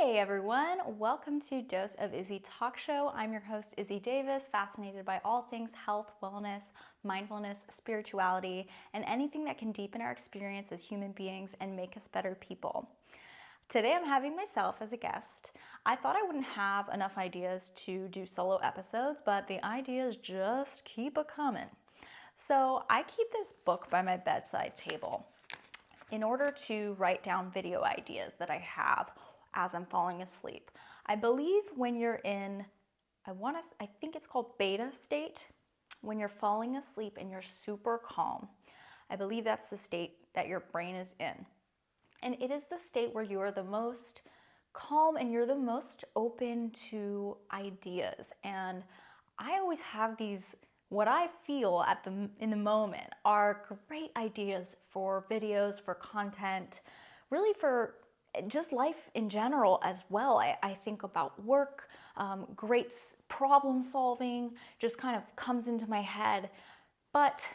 Hey everyone, welcome to Dose of Izzy Talk Show. I'm your host, Izzy Davis, fascinated by all things health, wellness, mindfulness, spirituality, and anything that can deepen our experience as human beings and make us better people. Today I'm having myself as a guest. I thought I wouldn't have enough ideas to do solo episodes, but the ideas just keep a-coming. So I keep this book by my bedside table in order to write down video ideas that I have as I'm falling asleep. I believe when you're in, I think it's called beta state, when you're falling asleep and you're super calm. I believe that's the state that your brain is in. And it is the state where you are the most calm and you're the most open to ideas. And I always have these, what I feel in the moment are great ideas for videos, for content, really for just life in general as well. I think about work, great problem solving just kind of comes into my head. But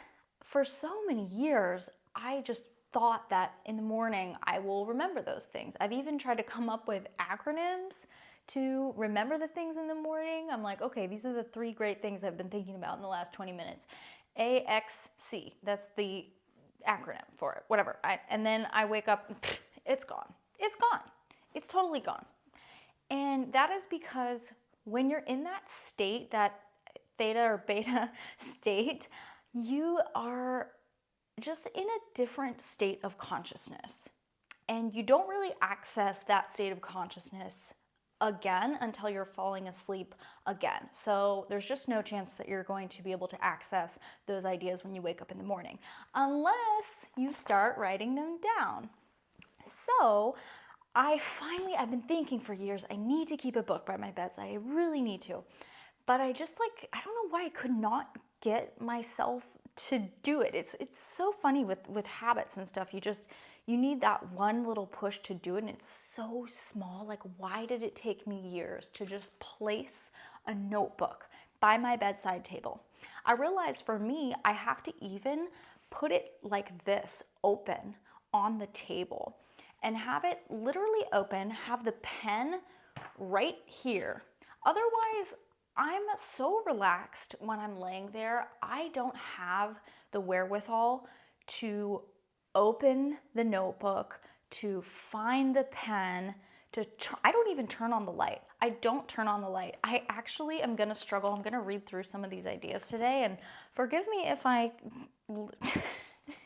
for so many years, I just thought that in the morning I will remember those things. I've even tried to come up with acronyms to remember the things in the morning. I'm like, okay, these are the 3 great things I've been thinking about in the last 20 minutes. AXC, that's the acronym for it, whatever. And then I wake up, it's gone. It's gone. It's totally gone. And that is because when you're in that state, that theta or beta state, you are just in a different state of consciousness. And you don't really access that state of consciousness again until you're falling asleep again. So there's just no chance that you're going to be able to access those ideas when you wake up in the morning, unless you start writing them down. So I've been thinking for years, I need to keep a book by my bedside. I really need to. But I don't know why I could not get myself to do it. It's so funny with habits and stuff. You need that one little push to do it, and it's so small. Like, why did it take me years to just place a notebook by my bedside table? I realized for me, I have to even put it like this, open on the table, and have it literally open, have the pen right here. Otherwise, I'm so relaxed when I'm laying there, I don't have the wherewithal to open the notebook, to find the pen, I don't even turn on the light. I don't turn on the light. I actually am gonna struggle. I'm gonna read through some of these ideas today, and forgive me if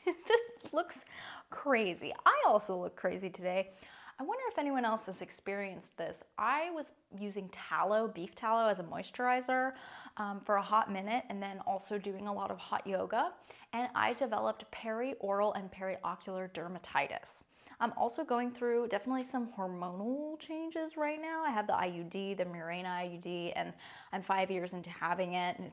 this looks crazy. I also look crazy today. I wonder if anyone else has experienced this. I was using tallow, beef tallow, as a moisturizer for a hot minute, and then also doing a lot of hot yoga, and I developed perioral and periocular dermatitis. I'm also going through definitely some hormonal changes right now. I have the IUD, the Mirena IUD, and I'm 5 years into having it, and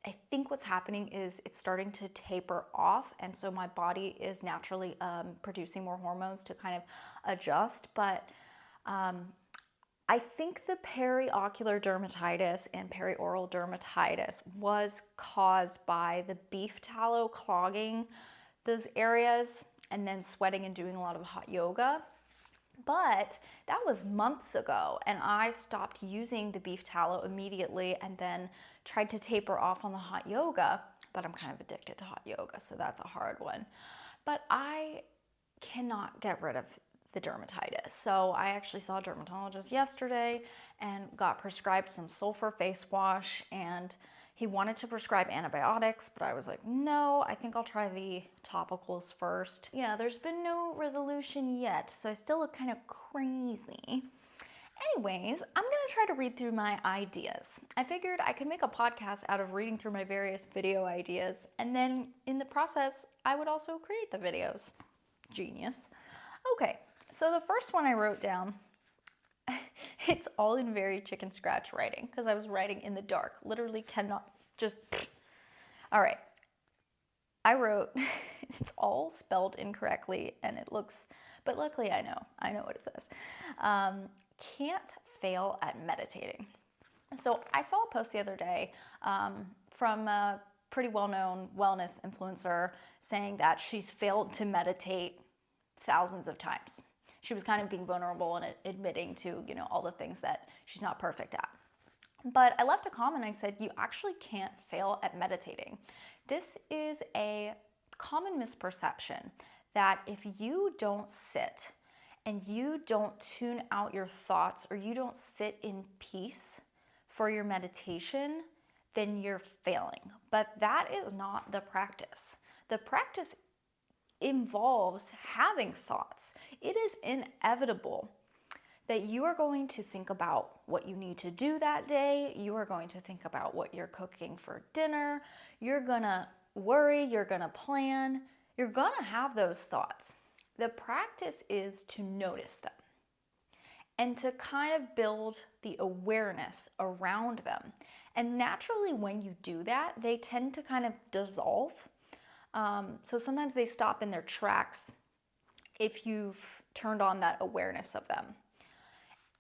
I think what's happening is it's starting to taper off, and so my body is naturally producing more hormones to kind of adjust. But I think the periocular dermatitis and perioral dermatitis was caused by the beef tallow clogging those areas and then sweating and doing a lot of hot yoga. But that was months ago, and I stopped using the beef tallow immediately and then tried to taper off on the hot yoga, but I'm kind of addicted to hot yoga, so that's a hard one. But I cannot get rid of the dermatitis. So I actually saw a dermatologist yesterday and got prescribed some sulfur face wash, and he wanted to prescribe antibiotics, but I was like, no, I think I'll try the topicals first. Yeah, there's been no resolution yet, so I still look kind of crazy. Anyways, I'm gonna try to read through my ideas. I figured I could make a podcast out of reading through my various video ideas, and then in the process, I would also create the videos. Genius. Okay, so the first one I wrote down, it's all in very chicken scratch writing because I was writing in the dark. Literally cannot just. All right. I wrote, it's all spelled incorrectly and it looks, but luckily I know what it says. Can't fail at meditating. So I saw a post the other day from a pretty well-known wellness influencer saying that she's failed to meditate thousands of times. she was kind of being vulnerable and admitting to, all the things that she's not perfect at. But I left a comment. I said, you actually can't fail at meditating. This is a common misperception that if you don't sit and you don't tune out your thoughts, or you don't sit in peace for your meditation, then you're failing. But that is not the practice. The practice involves having thoughts. It is inevitable that you are going to think about what you need to do that day. You are going to think about what you're cooking for dinner. You're gonna worry, you're gonna plan, you're gonna have those thoughts. The practice is to notice them and to kind of build the awareness around them. And naturally, when you do that, they tend to kind of dissolve. So sometimes they stop in their tracks if you've turned on that awareness of them.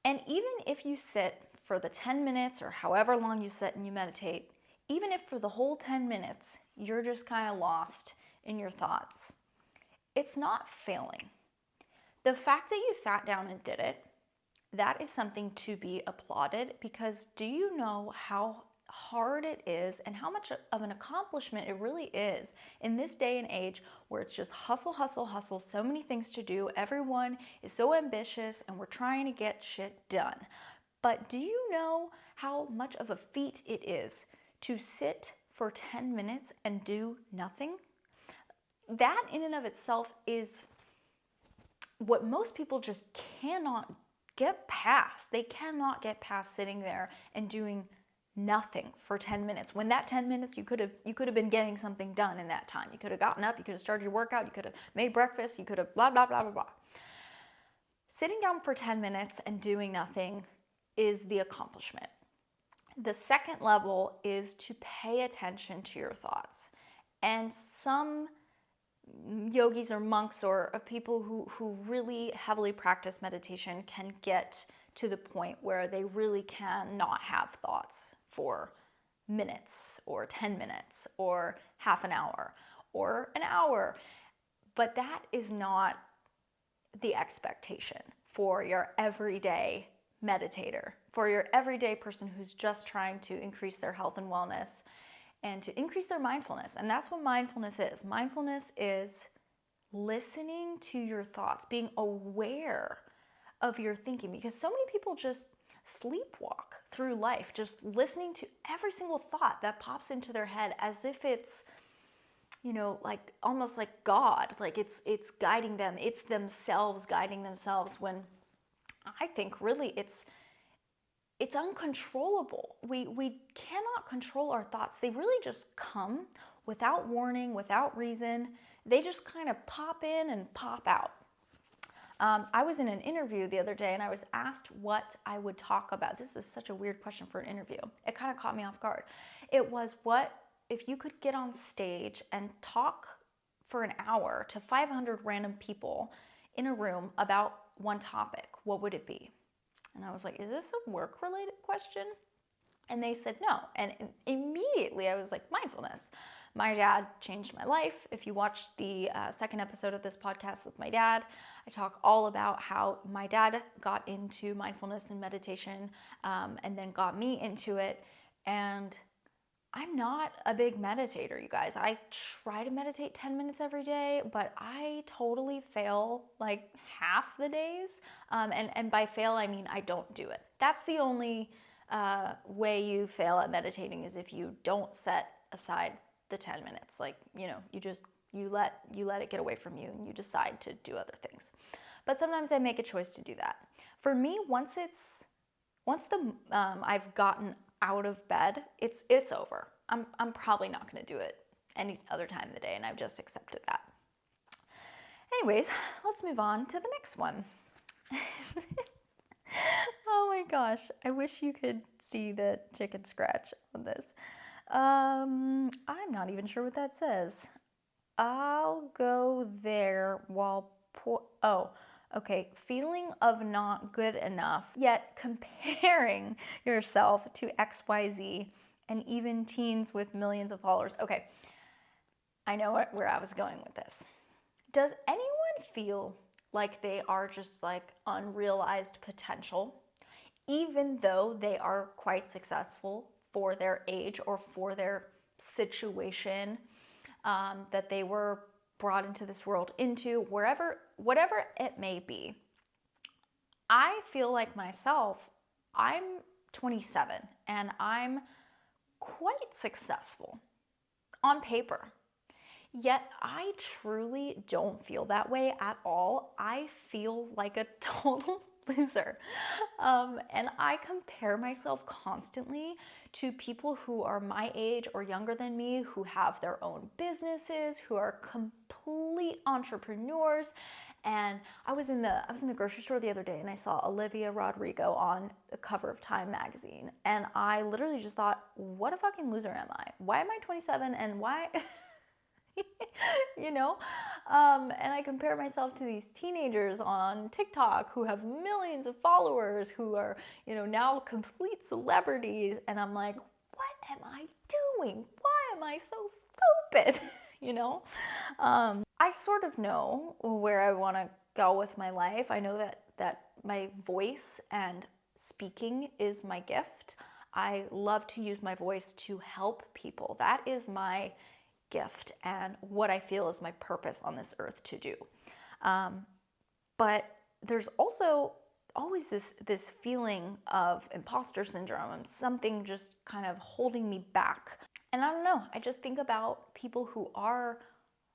And even if you sit for the 10 minutes or however long you sit and you meditate, even if for the whole 10 minutes you're just kind of lost in your thoughts, it's not failing. The fact that you sat down and did it, that is something to be applauded, because do you know how hard it is and how much of an accomplishment it really is in this day and age where it's just hustle, hustle, hustle, so many things to do. Everyone is so ambitious and we're trying to get shit done. But do you know how much of a feat it is to sit for 10 minutes and do nothing? That in and of itself is what most people just cannot get past. They cannot get past sitting there and doing nothing for 10 minutes. When that 10 minutes, you could have been getting something done in that time. You could have gotten up, you could have started your workout, you could have made breakfast, you could have blah, blah, blah, blah, blah. Sitting down for 10 minutes and doing nothing is the accomplishment. The second level is to pay attention to your thoughts. And some yogis or monks or people who really heavily practice meditation can get to the point where they really can not have thoughts for minutes or 10 minutes or half an hour or an hour. But that is not the expectation for your everyday meditator, for your everyday person who's just trying to increase their health and wellness and to increase their mindfulness. And that's what mindfulness is. Mindfulness is listening to your thoughts, being aware of your thinking, because so many people just sleepwalk through life, just listening to every single thought that pops into their head as if it's, like almost like God, like it's guiding them, it's themselves guiding themselves, when I think really it's uncontrollable. We cannot control our thoughts. They really just come without warning, without reason. They just kind of pop in and pop out. I was in an interview the other day and I was asked what I would talk about. This is such a weird question for an interview. It kind of caught me off guard. It was, what if you could get on stage and talk for an hour to 500 random people in a room about one topic? What would it be? And I was like, is this a work-related question? And they said no. And immediately I was like, mindfulness. My dad changed my life. If you watched the second episode of this podcast with my dad, I talk all about how my dad got into mindfulness and meditation and then got me into it. And I'm not a big meditator, you guys. I try to meditate 10 minutes every day, but I totally fail like half the days. And by fail, I mean I don't do it. That's the only way you fail at meditating, is if you don't set aside the 10 minutes. Like, you let it get away from you and you decide to do other things. But sometimes I make a choice to do that. For me, once I've gotten out of bed, it's over. I'm probably not going to do it any other time of the day, and I've just accepted that. Anyways, let's move on to the next one. Oh my gosh, I wish you could see the chicken scratch on this. I'm not even sure what that says. I'll go there while okay. Feeling of not good enough, yet comparing yourself to XYZ and even teens with millions of followers. Okay, I know where I was going with this. Does anyone feel like they are just like unrealized potential, even though they are quite successful for their age or for their situation that they were brought into this world into, whatever it may be. I feel like myself, I'm 27 and I'm quite successful on paper. Yet I truly don't feel that way at all. I feel like a total loser. And I compare myself constantly to people who are my age or younger than me, who have their own businesses, who are complete entrepreneurs. And I was in the grocery store the other day and I saw Olivia Rodrigo on the cover of Time magazine. And I literally just thought, what a fucking loser am I? Why am I 27 and why... you know? And I compare myself to these teenagers on TikTok who have millions of followers, who are, now complete celebrities. And I'm like, what am I doing? Why am I so stupid? I sort of know where I want to go with my life. I know that my voice and speaking is my gift. I love to use my voice to help people. That is my gift and what I feel is my purpose on this earth to do. But there's also always this feeling of imposter syndrome, something just kind of holding me back. And I don't know, I just think about people who are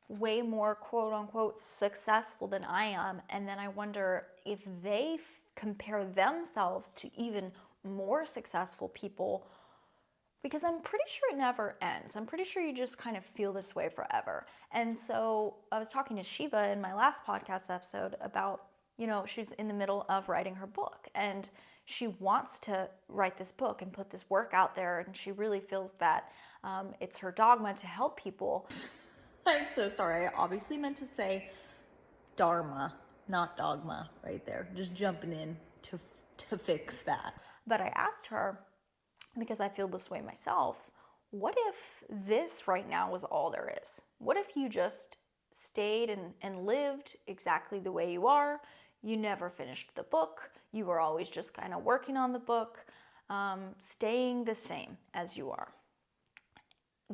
way more quote unquote successful than I am, and then I wonder if they compare themselves to even more successful people, because I'm pretty sure it never ends. I'm pretty sure you just kind of feel this way forever. And so I was talking to Shiva in my last podcast episode about, she's in the middle of writing her book and she wants to write this book and put this work out there. And she really feels that it's her dogma to help people. I'm so sorry. I obviously meant to say dharma, not dogma right there. Just jumping in to fix that. But I asked her, because I feel this way myself, what if this right now was all there is? What if you just stayed and lived exactly the way you are? You never finished the book. You were always just kind of working on the book, staying the same as you are.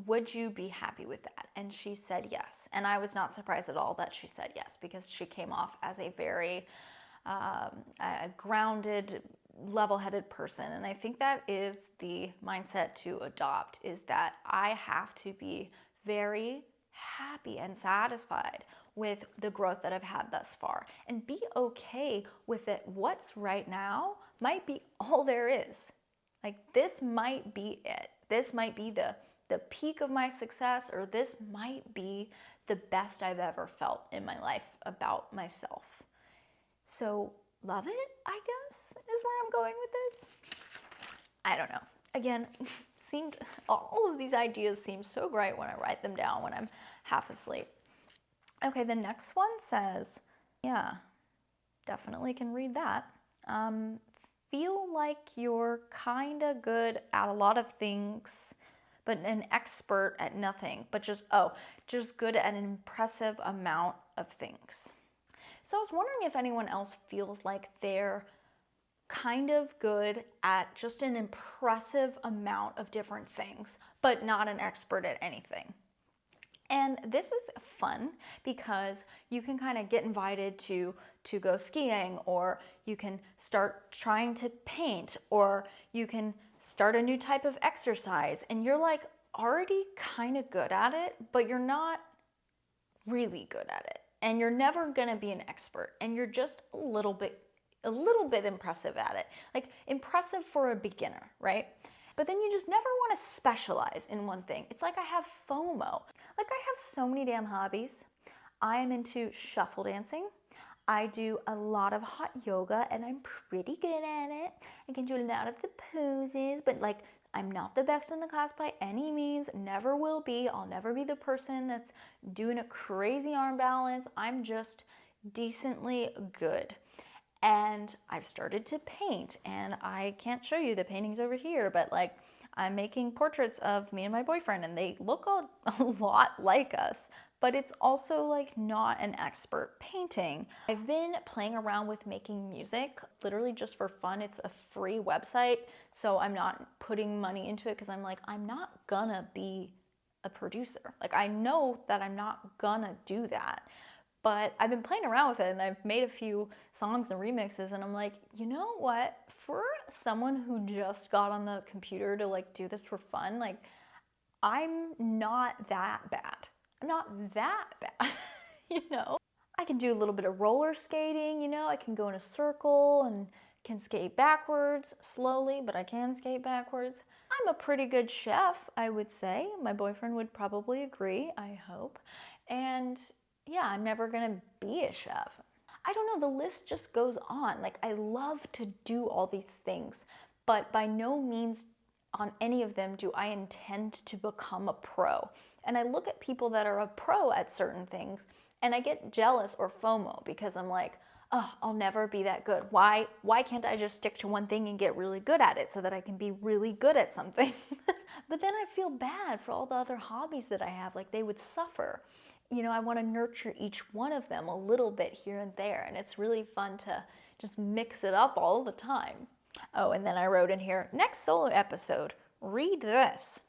Would you be happy with that? And she said yes. And I was not surprised at all that she said yes, because she came off as a very grounded, level-headed person. And I think that is the mindset to adopt, is that I have to be very happy and satisfied with the growth that I've had thus far and be okay with it. What's right now might be all there is. Like, this might be it. This might be the peak of my success, or this might be the best I've ever felt in my life about myself. So love it, I guess, is where I'm going with this. I don't know. Again, all of these ideas seem so great when I write them down when I'm half asleep. Okay, the next one says, yeah, definitely can read that. Feel like you're kind of good at a lot of things, but an expert at nothing, but just good at an impressive amount of things. So I was wondering if anyone else feels like they're kind of good at just an impressive amount of different things, but not an expert at anything. And this is fun because you can kind of get invited to go skiing, or you can start trying to paint, or you can start a new type of exercise, and you're like already kind of good at it, but you're not really good at it. And you're never gonna be an expert, and you're just a little bit impressive at it. Like, impressive for a beginner, right? But then you just never want to specialize in one thing. It's like I have FOMO. Like, I have so many damn hobbies. I am into shuffle dancing. I do a lot of hot yoga, and I'm pretty good at it. I can do a lot of the poses, but like, I'm not the best in the class by any means, never will be. I'll never be the person that's doing a crazy arm balance. I'm just decently good. And I've started to paint, and I can't show you the paintings over here, but like, I'm making portraits of me and my boyfriend, and they look a lot like us, but it's also like not an expert painting. I've been playing around with making music literally just for fun. It's a free website, so I'm not putting money into it because I'm like, I'm not gonna be a producer. Like, I know that I'm not gonna do that. But I've been playing around with it and I've made a few songs and remixes, and I'm like, you know what? For someone who just got on the computer to like do this for fun, like, I'm not that bad. I'm not that bad, you know? I can do a little bit of roller skating, you know? I can go in a circle and can skate backwards slowly, but I can skate backwards. I'm a pretty good chef, I would say. My boyfriend would probably agree, I hope. And yeah, I'm never gonna be a chef. I don't know, the list just goes on. Like, I love to do all these things, but by no means on any of them do I intend to become a pro. And I look at people that are a pro at certain things and I get jealous or FOMO because I'm like, oh, I'll never be that good. Why can't I just stick to one thing and get really good at it so that I can be really good at something? But then I feel bad for all the other hobbies that I have, like they would suffer. You know, I want to nurture each one of them a little bit here and there, and it's really fun to just mix it up all the time. Oh, and then I wrote in here, next solo episode, read this.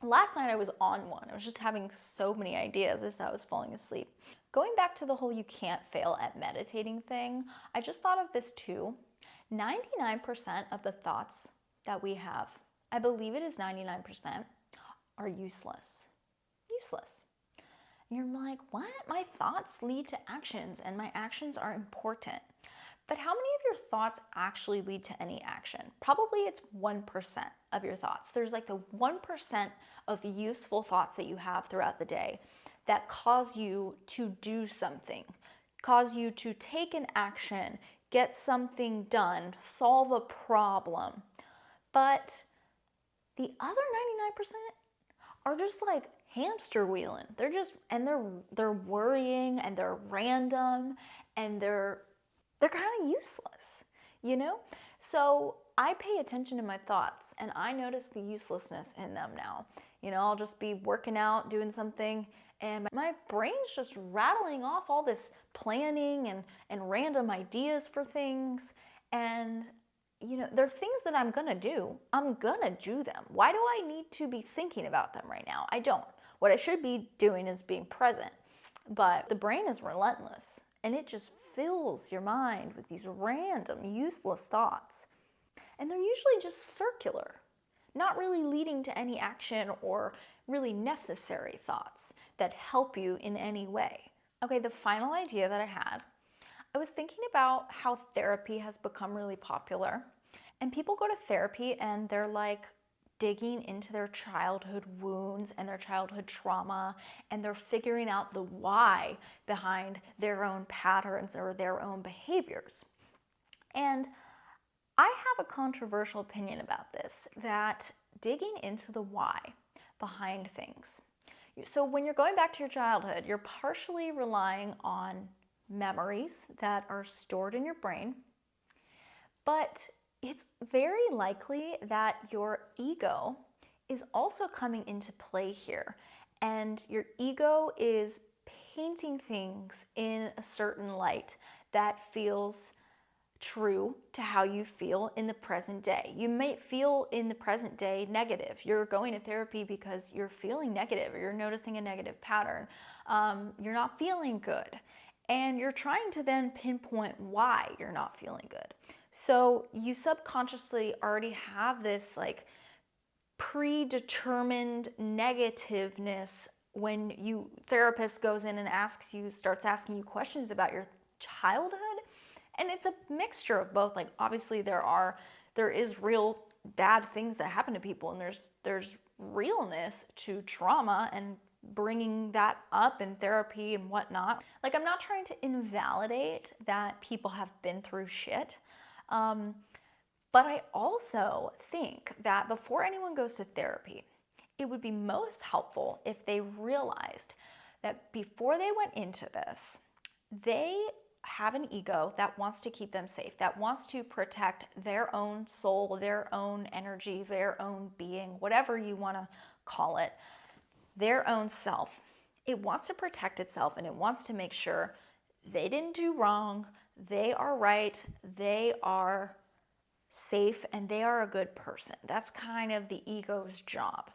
Last night I was on one. I was just having so many ideas as I was falling asleep. Going back to the whole you can't fail at meditating thing, I just thought of this too. 99% of the thoughts that we have, I believe it is 99%, are useless. Useless. And you're like, what? My thoughts lead to actions and my actions are important. But how many of your thoughts actually lead to any action? Probably it's 1% of your thoughts. There's like the 1% of useful thoughts that you have throughout the day that cause you to do something, cause you to take an action, get something done, solve a problem. But the other 99% are just like hamster wheeling. They're worrying and they're random and they're kind of useless, you know? So I pay attention to my thoughts and I notice the uselessness in them now. You know, I'll just be working out, doing something, and my brain's just rattling off all this planning and random ideas for things. And, you know, they're things that I'm gonna do. I'm gonna do them. Why do I need to be thinking about them right now? I don't. What I should be doing is being present. But the brain is relentless and it just fills your mind with these random, useless thoughts. And they're usually just circular, not really leading to any action or really necessary thoughts that help you in any way. Okay, the final idea that I was thinking about how therapy has become really popular. And people go to therapy and they're like digging into their childhood wounds and their childhood trauma, and they're figuring out the why behind their own patterns or their own behaviors. And I have a controversial opinion about this, that digging into the why behind things. So when you're going back to your childhood, you're partially relying on memories that are stored in your brain, but it's very likely that your ego is also coming into play here. And your ego is painting things in a certain light that feels true to how you feel in the present day. You may feel in the present day negative. You're going to therapy because you're feeling negative or you're noticing a negative pattern. You're not feeling good. And you're trying to then pinpoint why you're not feeling good. So you subconsciously already have this like predetermined negativeness when therapist goes in and starts asking you questions about your childhood. And it's a mixture of both. Like, obviously there is real bad things that happen to people, and there's realness to trauma and bringing that up in therapy and whatnot. Like, I'm not trying to invalidate that people have been through shit. But I also think that before anyone goes to therapy, it would be most helpful if they realized that before they went into this, they have an ego that wants to keep them safe, that wants to protect their own soul, their own energy, their own being, whatever you want to call it, their own self. it wants to protect itself and it wants to make sure they didn't do wrong, they are right, they are safe, and they are a good person. That's kind of the ego's job.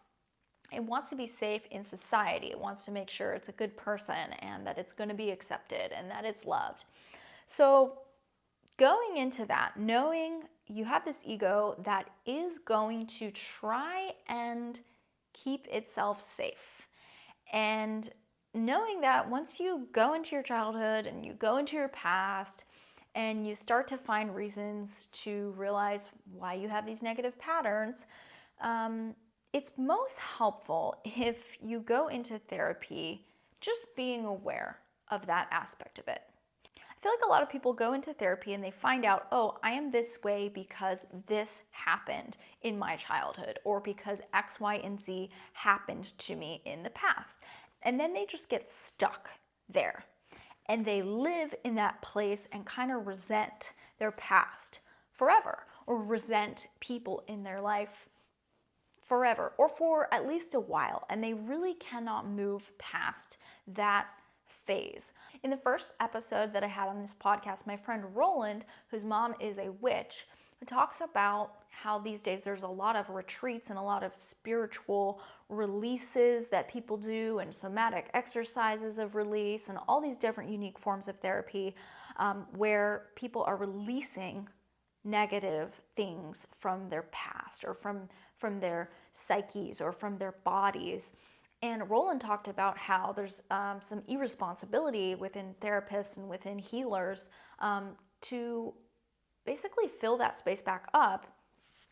It wants to be safe in society. It wants to make sure it's a good person and that it's going to be accepted and that it's loved. So going into that, knowing you have this ego that is going to try and keep itself safe, and knowing that once you go into your childhood and you go into your past and you start to find reasons to realize why you have these negative patterns, it's most helpful if you go into therapy just being aware of that aspect of it. I feel like a lot of people go into therapy and they find out, oh, I am this way because this happened in my childhood, or because X, Y, and Z happened to me in the past. And then they just get stuck there. And they live in that place and kind of resent their past forever, or resent people in their life forever, or for at least a while, and they really cannot move past that phase. In the first episode that I had on this podcast, my friend Roland, whose mom is a witch, talks about how these days there's a lot of retreats and a lot of spiritual releases that people do, and somatic exercises of release, and all these different unique forms of therapy where people are releasing negative things from their past, or from their psyches, or from their bodies. And Roland talked about how there's some irresponsibility within therapists and within healers to basically fill that space back up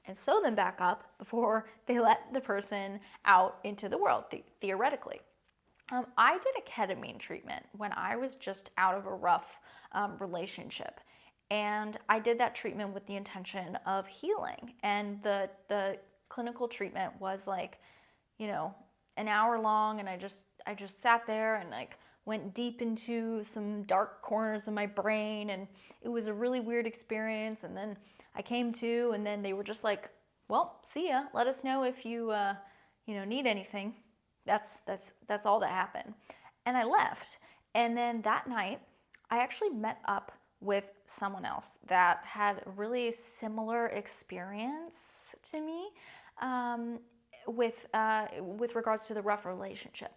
and sew them back up before they let the person out into the world, theoretically. I did a ketamine treatment when I was just out of a rough relationship. And I did that treatment with the intention of healing. And the clinical treatment was like, an hour long, and I just sat there and like went deep into some dark corners of my brain, and it was a really weird experience. And then I came to, and then they were just like, well, see ya, let us know if you need anything. That's all that happened. And I left. And then that night I actually met up with someone else that had a really similar experience to me with regards to the rough relationship.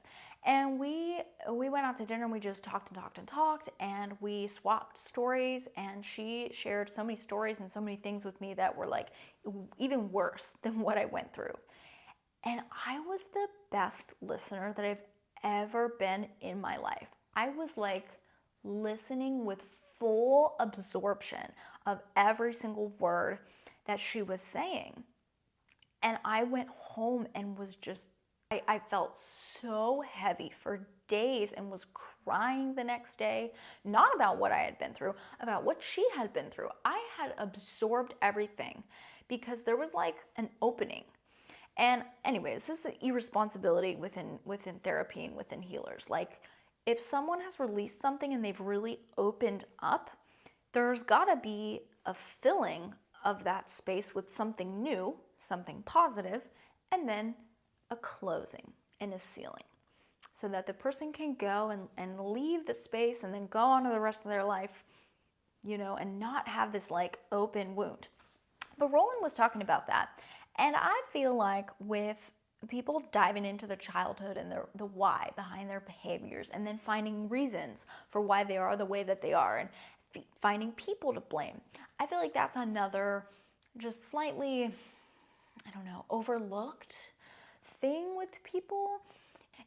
And we went out to dinner, and we just talked and talked and talked, and we swapped stories, and she shared so many stories and so many things with me that were like even worse than what I went through. And I was the best listener that I've ever been in my life. I was like listening with full absorption of every single word that she was saying. And I went home and was just, I felt so heavy for days, and was crying the next day, not about what I had been through, about what she had been through. I had absorbed everything because there was like an opening. And anyways, this is irresponsibility within therapy and within healers. Like, if someone has released something and they've really opened up, there's gotta be a filling of that space with something new, something positive, and then a closing and a sealing, so that the person can go and leave the space and then go on to the rest of their life, and not have this like open wound. But Roland was talking about that. And I feel like with people diving into their childhood and the why behind their behaviors, and then finding reasons for why they are the way that they are, and finding people to blame, I feel like that's another just slightly, overlooked thing with people.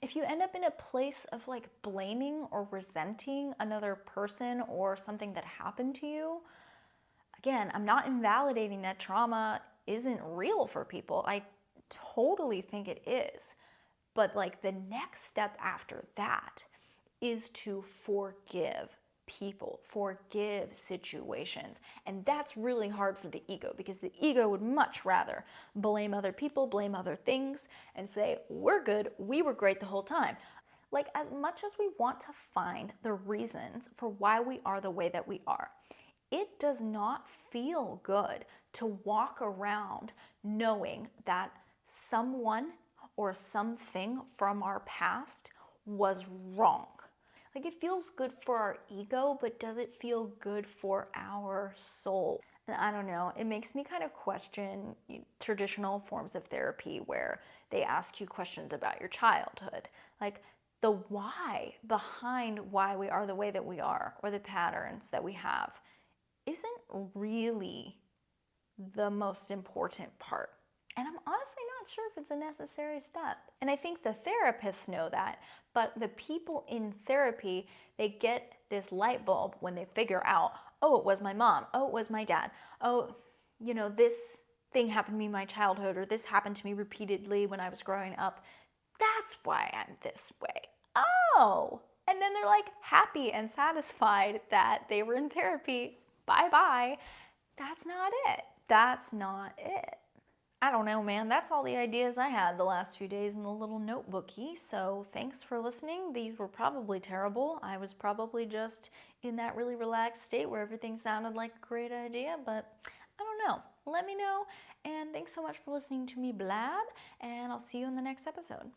If you end up in a place of like blaming or resenting another person or something that happened to you, again, I'm not invalidating that trauma isn't real for people. I totally think it is. But like the next step after that is to forgive people, forgive situations. And that's really hard for the ego, because the ego would much rather blame other people, blame other things, and say, we're good, we were great the whole time. Like, as much as we want to find the reasons for why we are the way that we are, it does not feel good to walk around knowing that someone or something from our past was wrong. Like, it feels good for our ego, but does it feel good for our soul? And I don't know, it makes me kind of question traditional forms of therapy where they ask you questions about your childhood. Like, the why behind why we are the way that we are, or the patterns that we have, isn't really the most important part. And I'm honestly not sure if it's a necessary step. And I think the therapists know that, but the people in therapy, they get this light bulb when they figure out, oh, it was my mom, oh, it was my dad, oh, this thing happened to me in my childhood, or this happened to me repeatedly when I was growing up. That's why I'm this way. Oh. And then they're like happy and satisfied that they were in therapy. Bye bye. That's not it. That's not it. I don't know, man. That's all the ideas I had the last few days in the little notebookie. So thanks for listening. These were probably terrible. I was probably just in that really relaxed state where everything sounded like a great idea, but I don't know. Let me know. And thanks so much for listening to me blab, and I'll see you in the next episode.